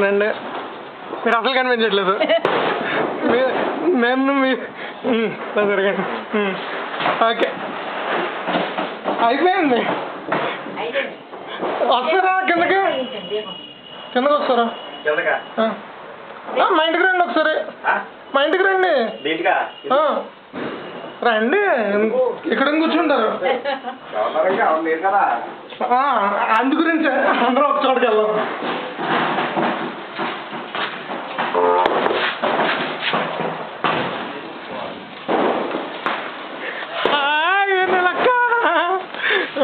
రండి. మీరు అసలు కనిపించట్లేదు. నేను జరగండి. ఓకే అయిపోయింది. వస్తారా కిందకి? కిందకి వస్తారా? మా ఇంటికి రండి ఒకసారి. మా ఇంటికి రండి. రండి, ఇక్కడ కూర్చుంటారు. అందు గురించి అందరూ ఒక చోటుకి వెళ్దాం.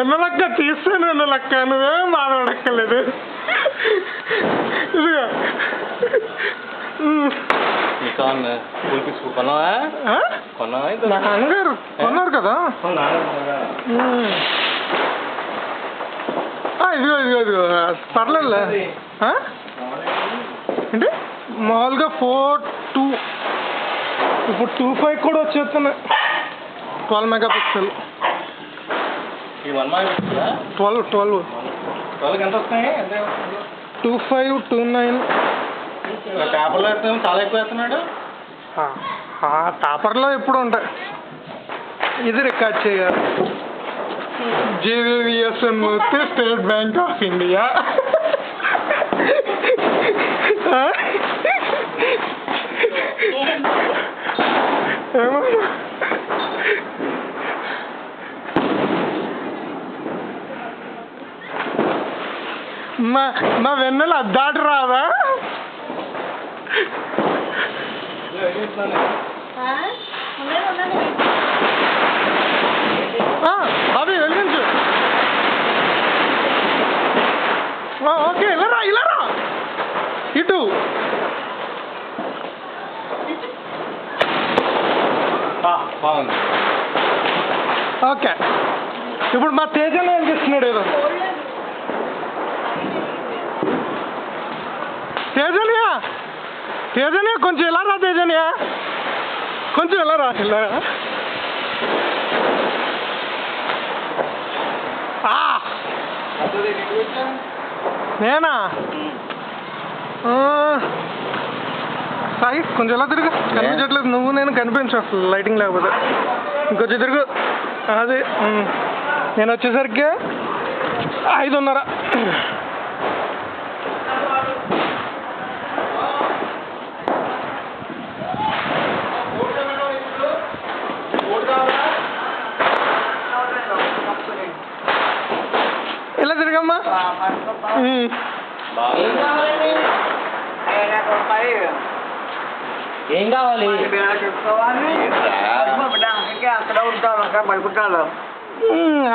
ఎన్నలక్క తీస్తాను, ఎన్నలక్క నువ్వేం మాట్లాడక్కర్లేదు. ఇదిగా నాన్నగారు కొన్నారు కదా. ఇదిగో ఇదిగో ఇదిగో పర్లేదులే. అంటే మామూలుగా 4.2, ఇప్పుడు 2.5 కూడా వచ్చేస్తున్నాయి. 12 మెగాపిక్సెల్. 12 ఎంత వస్తాయి? 2.5, 2.9. పేపర్లో చాలా ఎక్కువ వేస్తున్నాడు. పేపర్లో ఎప్పుడు ఉంటాయి. ఇది రికార్డ్ చేయాలి. JVVSN Murthy, state bank of India. ఏమో మా వెన్నెల అద్దాటి రాదా? బాబీ వెలిగించు. ఓకే ఇలా రా ఇటు. బాగుంది. ఓకే ఇప్పుడు మా తేజనే అనిపిస్తున్నాడు. ఏదో తేజనియా కొంచెం ఎలా రా. తేజనియా కొంచెం ఎలా రా. ఇలా నేనా? సాయి కొంచెం ఎలా తిరుగు. కనిపించట్లేదు. నువ్వు నేను కనిపించు అసలు లైటింగ్ లేకపోతే. ఇంకొంచెం తిరుగు. అది నేను వచ్చేసరికి 5:30. ఇలా తిరగమ్మా. ఏం కావాలి?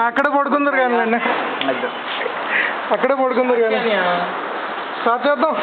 అక్కడ పడుకుందరు కానీ అక్కడే పడుకుందరు కానీ స్టార్ట్ చేద్దాం.